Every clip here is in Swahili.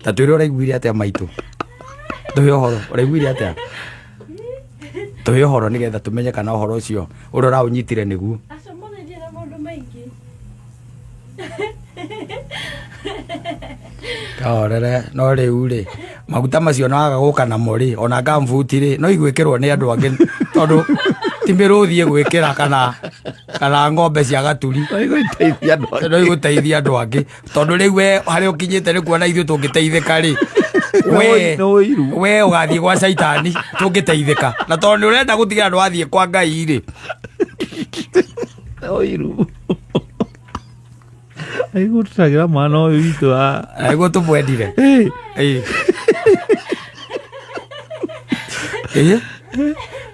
ta twire uraiguire atia maitu tuhe horo uraiguire atia tuhe horo nigetha tumenye kana horo ucio urora unyitire niguo Kaorere no riu ri maguta macio naga guka namo ri ona gambuti ri no igwikirwo ni andu angi tondu timiruthie gwikira kana ng'ombe cia gaturi no igũteithia andu angi tondu riu we hari ukinyite ni kuona ithuĩ tungiteithika ri we ugathie gwa caitani tungiteithika na tondu urenda gutigira andu athie kwa Ngai ri oiru aigu tutagira mwana uyu witu aigu tumwendire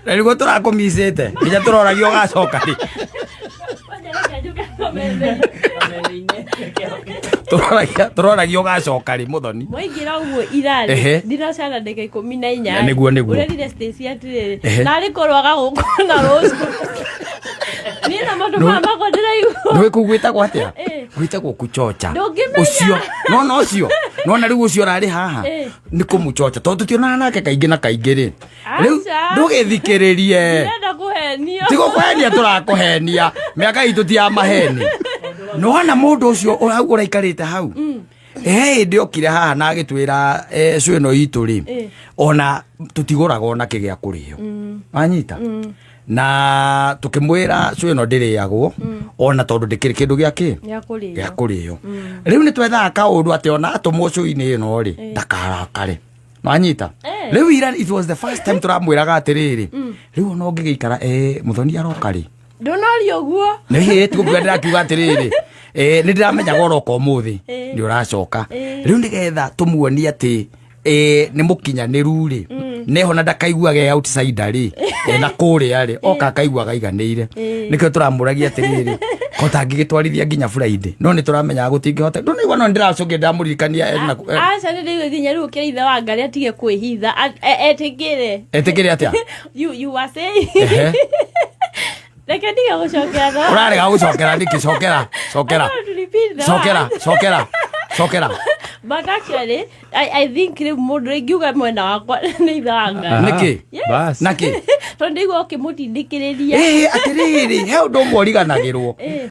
Nĩguo tũrakũmicĩte nginya tũroragio gacoka rĩ tũroragio gacoka rĩ Mũthoni mwaingĩra ũguo irarĩ ndinacana ndagĩka 14 nĩguo ũrerire Stacy atĩrĩrĩ narĩ korwaga gũkũ na rũciũ niĩ na maũndũ maya makwa ndĩraigua nĩwe kũu gwĩtagwo atĩa gwĩtagwo kuchocha ũcio no ũcio nona rĩu ũcio ũrarĩ haha nĩ kũmũchocha tondũ tũtionana nake kaingĩ na kaingĩ rĩ rĩu ndũgĩthikĩrĩrie tigũkũhenia tũrakũhenia mĩaka itũ ti ya maheni nona mũndũ ũcio ũraikarĩte hau hĩndĩ okire haha na agĩtwĩra cũ ĩno itũ rĩ ona tũtigũraga ona kĩgĩa kũrĩo wanyita na tukimwira cũ ĩno ndĩrĩagwo ona tondu ndĩkĩrĩ kĩndũ gĩa kũrĩo rĩu nĩ twethaga kaũndũ atĩ ona atũmwo cũ-inĩ ĩno rĩ ndakarakare wanyita rĩu ira it was the first time tũramwĩraga atĩrĩrĩ rĩu ona ũngĩgĩikara Mũthoni aroka rĩ ndonorio guo nĩ tigukiuga ndĩrakiuga atĩrĩrĩ nĩ ndĩramenyaga oroka ũmũthĩ nĩ ũracoka rĩu nĩgetha tũmuonie atĩ nĩ mũkinyanĩru rĩ neho na ndakaiguage outsider rĩ na kũrĩa rĩ oka akaiguaga iganĩire nĩkĩo tũramũragia atĩrĩrĩ kotangĩgĩtwarithia nginya Friday no nĩ tũramenyaga gũtingĩhota no nĩguo no ndĩracokia ndamũririkania aca nĩ ndĩigua nginya rĩu ũkĩra ithe wa Ngarĩ atige kwĩhitha etĩkĩre atĩa you were saying reke ndige gũcokera no ũrarega gũcokera ndĩkĩ cokera but actually I think rĩu mũndũ ingiuga mwena wakwa nĩ ithe wa Ngarĩ nĩkĩ basi nakĩ tondũ nĩguo ũkĩmũtindĩkĩrĩria atĩrĩrĩ he ũndũ ũmwe ũriganagĩrwo